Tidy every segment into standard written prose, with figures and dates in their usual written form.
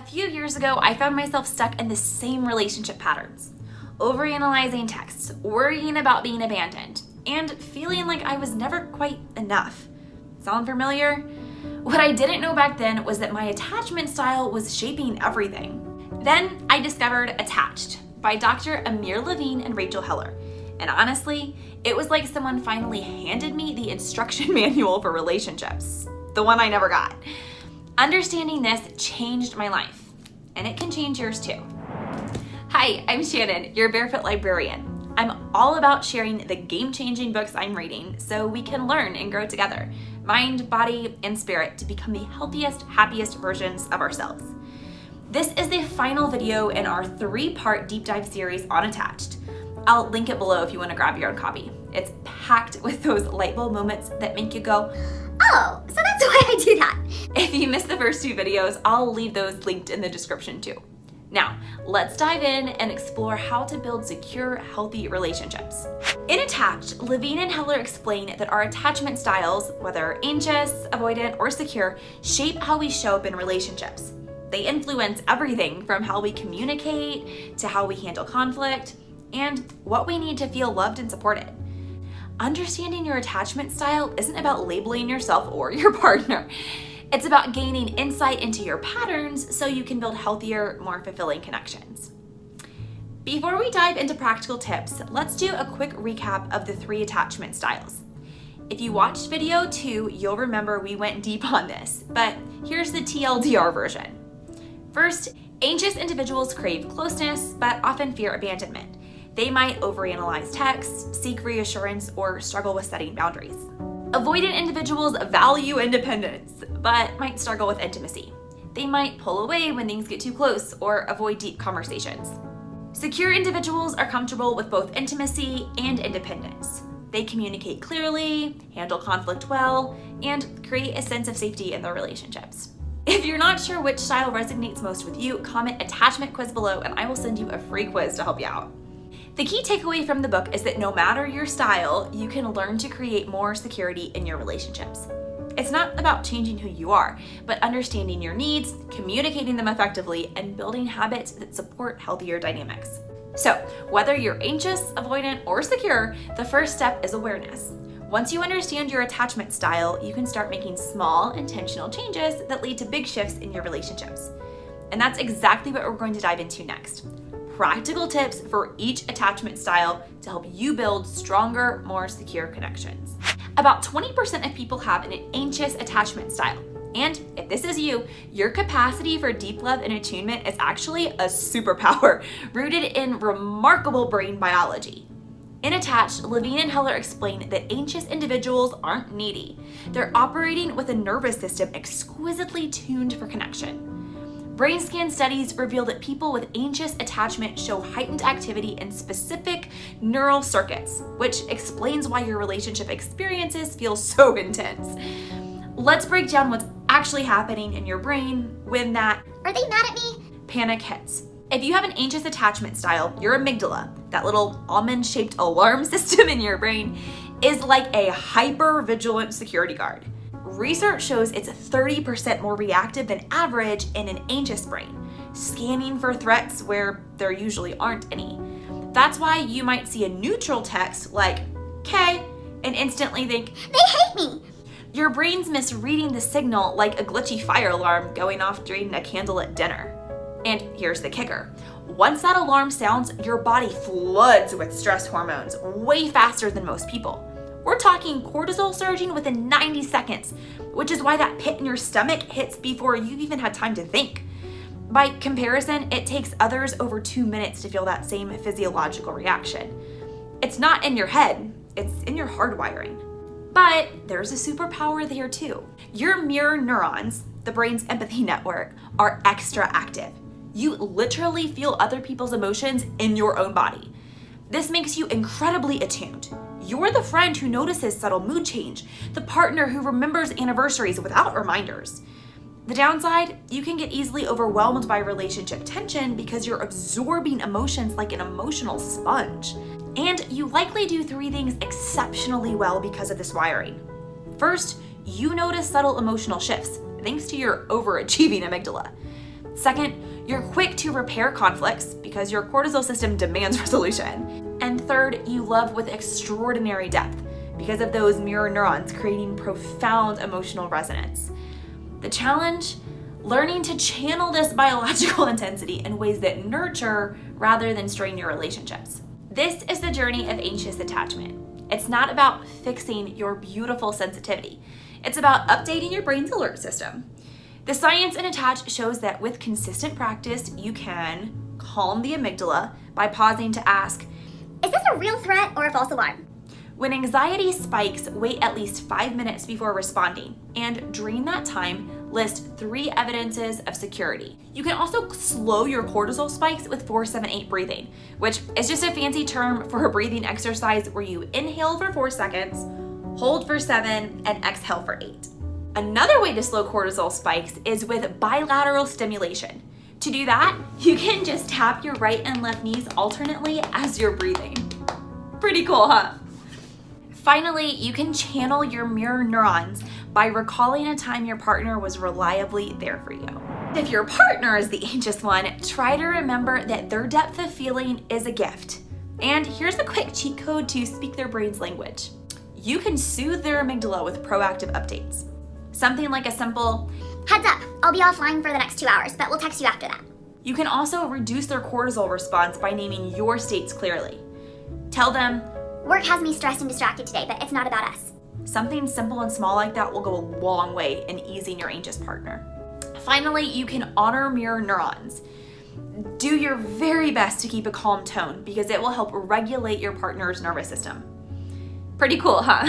few years ago, I found myself stuck in the same relationship patterns. Overanalyzing texts, worrying about being abandoned, and feeling like I was never quite enough. Sound familiar? What I didn't know back then was that my attachment style was shaping everything. Then I discovered Attached by Dr. Amir Levine and Rachel Heller. And honestly, it was like someone finally handed me the instruction manual for relationships, the one I never got. Understanding this changed my life, and it can change yours too. Hi, I'm Shannon, your Barefoot Librarian. I'm all about sharing the game-changing books I'm reading so we can learn and grow together, mind, body, and spirit, to become the healthiest, happiest versions of ourselves. This is the final video in our 3-part deep dive series on Attached. I'll link it below if you want to grab your own copy. It's packed with those light bulb moments that make you go, oh, so that's why I do that. If you missed the first 2 videos, I'll leave those linked in the description too. Now, let's dive in and explore how to build secure, healthy relationships. In Attached, Levine and Heller explain that our attachment styles, whether anxious, avoidant, or secure, shape how we show up in relationships. They influence everything from how we communicate to how we handle conflict and what we need to feel loved and supported. Understanding your attachment style isn't about labeling yourself or your partner. It's about gaining insight into your patterns so you can build healthier, more fulfilling connections. Before we dive into practical tips, let's do a quick recap of the 3 attachment styles. If you watched video 2, you'll remember we went deep on this, but here's the TLDR version. First, anxious individuals crave closeness, but often fear abandonment. They might overanalyze texts, seek reassurance, or struggle with setting boundaries. Avoidant individuals value independence, but might struggle with intimacy. They might pull away when things get too close or avoid deep conversations. Secure individuals are comfortable with both intimacy and independence. They communicate clearly, handle conflict well, and create a sense of safety in their relationships. If you're not sure which style resonates most with you, comment attachment quiz below and I will send you a free quiz to help you out. The key takeaway from the book is that no matter your style, you can learn to create more security in your relationships. It's not about changing who you are, but understanding your needs, communicating them effectively, and building habits that support healthier dynamics. So, whether you're anxious, avoidant, or secure, the first step is awareness. Once you understand your attachment style, you can start making small, intentional changes that lead to big shifts in your relationships. And that's exactly what we're going to dive into next. Practical tips for each attachment style to help you build stronger, more secure connections. About 20% of people have an anxious attachment style. And if this is you, your capacity for deep love and attunement is actually a superpower rooted in remarkable brain biology. In Attached, Levine and Heller explain that anxious individuals aren't needy. They're operating with a nervous system exquisitely tuned for connection. Brain scan studies reveal that people with anxious attachment show heightened activity in specific neural circuits, which explains why your relationship experiences feel so intense. Let's break down what's actually happening in your brain when that "are they mad at me?" panic hits. If you have an anxious attachment style, your amygdala, that little almond-shaped alarm system in your brain, is like a hyper-vigilant security guard. Research shows it's 30% more reactive than average in an anxious brain, scanning for threats where there usually aren't any. That's why you might see a neutral text like "K" and instantly think, "They hate me." Your brain's misreading the signal like a glitchy fire alarm going off during a candlelit dinner. And here's the kicker. Once that alarm sounds, your body floods with stress hormones way faster than most people. We're talking cortisol surging within 90 seconds, which is why that pit in your stomach hits before you've even had time to think. By comparison, it takes others over 2 minutes to feel that same physiological reaction. It's not in your head, it's in your hardwiring. But there's a superpower there too. Your mirror neurons, the brain's empathy network, are extra active. You literally feel other people's emotions in your own body. This makes you incredibly attuned. You're the friend who notices subtle mood change, the partner who remembers anniversaries without reminders. The downside, you can get easily overwhelmed by relationship tension because you're absorbing emotions like an emotional sponge. And you likely do 3 things exceptionally well because of this wiring. First, you notice subtle emotional shifts thanks to your overachieving amygdala. Second, you're quick to repair conflicts because your cortisol system demands resolution. And third, you love with extraordinary depth because of those mirror neurons creating profound emotional resonance. The challenge? Learning to channel this biological intensity in ways that nurture rather than strain your relationships. This is the journey of anxious attachment. It's not about fixing your beautiful sensitivity. It's about updating your brain's alert system. The science in Attach shows that with consistent practice, you can calm the amygdala by pausing to ask, is this a real threat or a false alarm? When anxiety spikes, wait at least 5 minutes before responding, and during that time, list 3 evidences of security. You can also slow your cortisol spikes with 4-7-8 breathing, which is just a fancy term for a breathing exercise where you inhale for 4 seconds, hold for 7, and exhale for 8. Another way to slow cortisol spikes is with bilateral stimulation. To do that, you can just tap your right and left knees alternately as you're breathing. Pretty cool, huh? Finally, you can channel your mirror neurons by recalling a time your partner was reliably there for you. If your partner is the anxious one, try to remember that their depth of feeling is a gift. And here's a quick cheat code to speak their brain's language. You can soothe their amygdala with proactive updates. Something like a simple, heads up, I'll be offline for the next 2 hours, but we'll text you after that. You can also reduce their cortisol response by naming your states clearly. Tell them, work has me stressed and distracted today, but it's not about us. Something simple and small like that will go a long way in easing your anxious partner. Finally, you can honor mirror neurons. Do your very best to keep a calm tone because it will help regulate your partner's nervous system. Pretty cool, huh?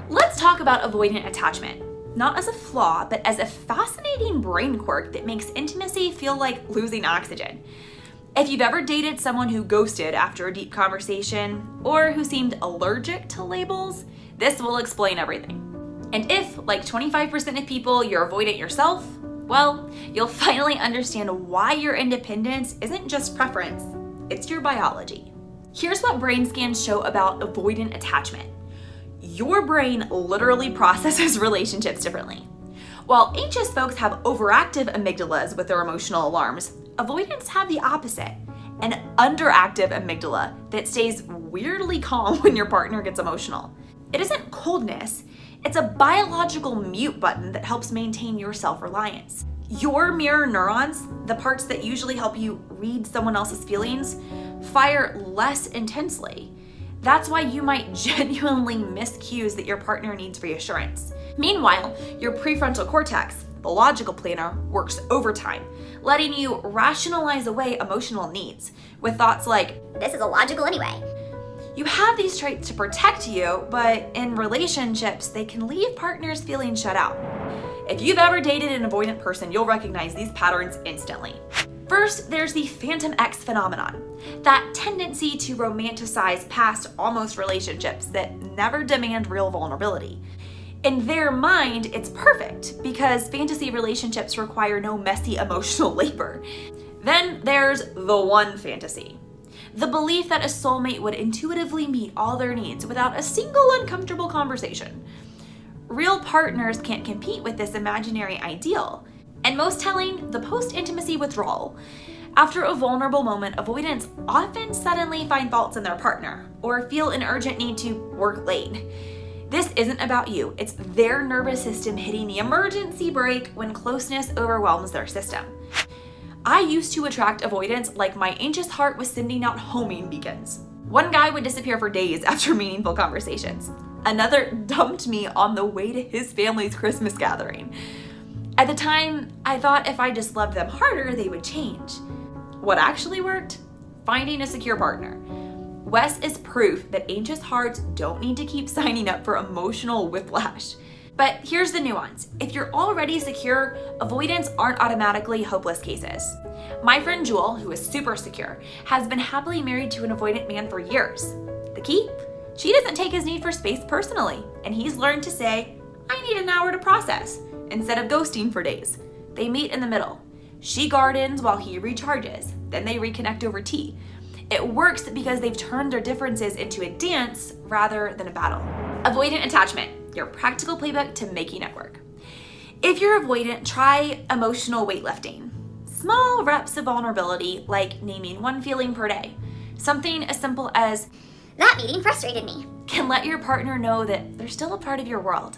Let's talk about avoidant attachment. Not as a flaw, but as a fascinating brain quirk that makes intimacy feel like losing oxygen. If you've ever dated someone who ghosted after a deep conversation or who seemed allergic to labels, this will explain everything. And if, like 25% of people, you're avoidant yourself, well, you'll finally understand why your independence isn't just preference, it's your biology. Here's what brain scans show about avoidant attachment. Your brain literally processes relationships differently. While anxious folks have overactive amygdalas with their emotional alarms, avoidants have the opposite, an underactive amygdala that stays weirdly calm when your partner gets emotional. It isn't coldness, it's a biological mute button that helps maintain your self-reliance. Your mirror neurons, the parts that usually help you read someone else's feelings, fire less intensely. That's why you might genuinely miss cues that your partner needs reassurance. Meanwhile, your prefrontal cortex, the logical planner, works overtime, letting you rationalize away emotional needs with thoughts like, this is illogical anyway. You have these traits to protect you, but in relationships, they can leave partners feeling shut out. If you've ever dated an avoidant person, you'll recognize these patterns instantly. First, there's the Phantom X phenomenon, that tendency to romanticize past almost relationships that never demand real vulnerability. In their mind, it's perfect because fantasy relationships require no messy emotional labor. Then there's the one fantasy, the belief that a soulmate would intuitively meet all their needs without a single uncomfortable conversation. Real partners can't compete with this imaginary ideal. And most telling, the post-intimacy withdrawal. After a vulnerable moment, avoidants often suddenly find faults in their partner or feel an urgent need to work late. This isn't about you, it's their nervous system hitting the emergency brake when closeness overwhelms their system. I used to attract avoidance like my anxious heart was sending out homing beacons. One guy would disappear for days after meaningful conversations. Another dumped me on the way to his family's Christmas gathering. At the time, I thought if I just loved them harder, they would change. What actually worked? Finding a secure partner. Wes is proof that anxious hearts don't need to keep signing up for emotional whiplash. But here's the nuance. If you're already secure, avoidants aren't automatically hopeless cases. My friend Jewel, who is super secure, has been happily married to an avoidant man for years. The key? She doesn't take his need for space personally, and he's learned to say, I need an hour to process, instead of ghosting for days. They meet in the middle. She gardens while he recharges, then they reconnect over tea. It works because they've turned their differences into a dance rather than a battle. Avoidant attachment, your practical playbook to making it work. If you're avoidant, try emotional weightlifting. small reps of vulnerability, like naming one feeling per day. Something as simple as, "That meeting frustrated me." can let your partner know that they're still a part of your world.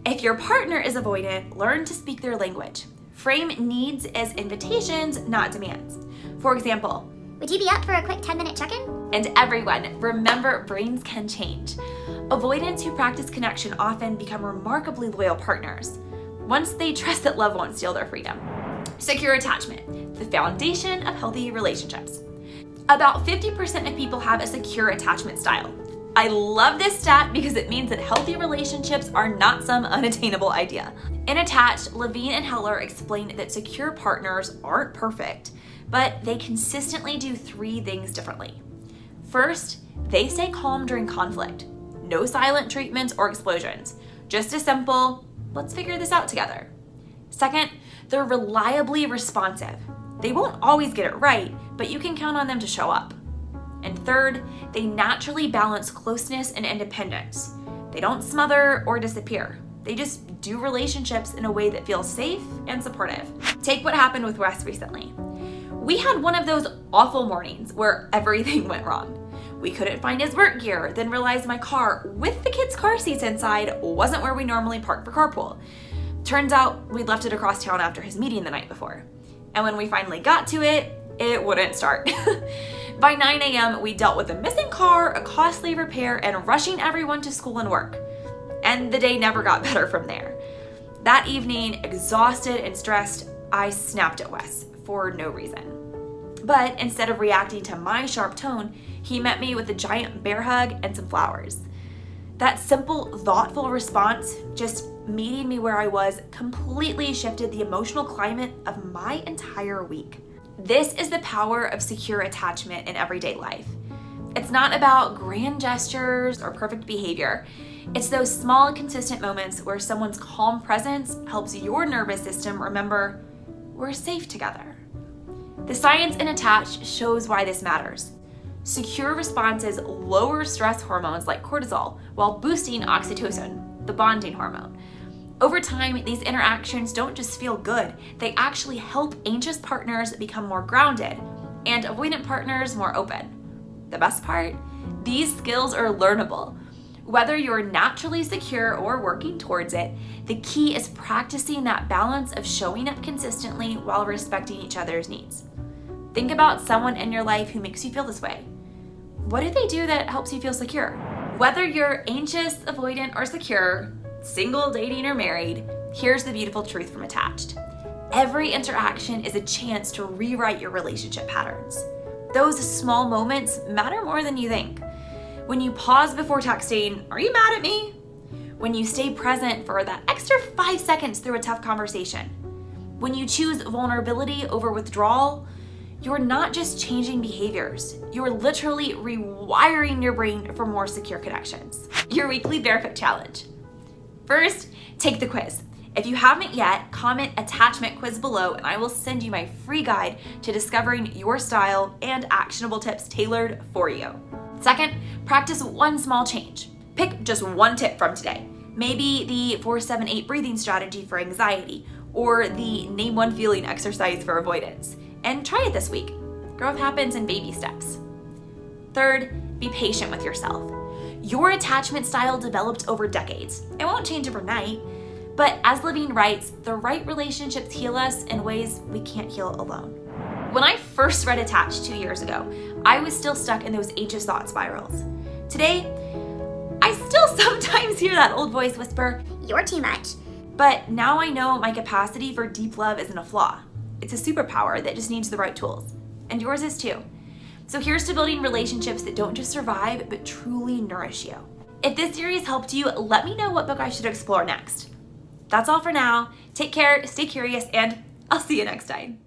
If your partner is avoidant, learn to speak their language. Frame needs as invitations, not demands. For example, "Would you be up for a quick 10-minute check-in?" And everyone, remember, brains can change. Avoidants who practice connection often become remarkably loyal partners once they trust that love won't steal their freedom. Secure attachment, the foundation of healthy relationships. About 50% of people have a secure attachment style. I love this stat because it means that healthy relationships are not some unattainable idea. In Attached, Levine and Heller explained that secure partners aren't perfect, but they consistently do 3 things differently. First, they stay calm during conflict. No silent treatments or explosions. Just a simple, let's figure this out together. Second, they're reliably responsive. They won't always get it right, but you can count on them to show up. And third, they naturally balance closeness and independence. They don't smother or disappear. They just do relationships in a way that feels safe and supportive. Take what happened with Wes recently. We had one of those awful mornings where everything went wrong. We couldn't find his work gear, then realized my car with the kids' car seats inside wasn't where we normally park for carpool. Turns out we'd left it across town after his meeting the night before. And when we finally got to it, it wouldn't start. By 9 a.m., we dealt with a missing car, a costly repair, and rushing everyone to school and work. And the day never got better from there. That evening, exhausted and stressed, I snapped at Wes for no reason. But instead of reacting to my sharp tone, he met me with a giant bear hug and some flowers. That simple, thoughtful response, just meeting me where I was, completely shifted the emotional climate of my entire week. This is the power of secure attachment in everyday life. It's not about grand gestures or perfect behavior. It's those small, consistent moments where someone's calm presence helps your nervous system remember we're safe together. The science in Attached shows why this matters. Secure responses lower stress hormones like cortisol while boosting oxytocin, the bonding hormone. Over time, these interactions don't just feel good, they actually help anxious partners become more grounded and avoidant partners more open. The best part? These skills are learnable. Whether you're naturally secure or working towards it, the key is practicing that balance of showing up consistently while respecting each other's needs. Think about someone in your life who makes you feel this way. What do they do that helps you feel secure? Whether you're anxious, avoidant, or secure, single, dating, or married, here's the beautiful truth from Attached. Every interaction is a chance to rewrite your relationship patterns. Those small moments matter more than you think. When you pause before texting, "Are you mad at me?" When you stay present for that extra 5 seconds through a tough conversation. When you choose vulnerability over withdrawal, you're not just changing behaviors, you're literally rewiring your brain for more secure connections. Your weekly Barefoot Challenge. First, take the quiz. If you haven't yet, comment attachment quiz below and I will send you my free guide to discovering your style and actionable tips tailored for you. Second, practice one small change. Pick just one tip from today. Maybe the 4-7-8 breathing strategy for anxiety or the name one feeling exercise for avoidance. And try it this week. Growth happens in baby steps. Third, be patient with yourself. Your attachment style developed over decades. It won't change overnight, but as Levine writes, the right relationships heal us in ways we can't heal alone. When I first read Attached 2 years ago, I was still stuck in those anxious thought spirals. Today, I still sometimes hear that old voice whisper, "You're too much." But now I know my capacity for deep love isn't a flaw. It's a superpower that just needs the right tools. And yours is too. So here's to building relationships that don't just survive, but truly nourish you. If this series helped you, let me know what book I should explore next. That's all for now. Take care, stay curious, and I'll see you next time.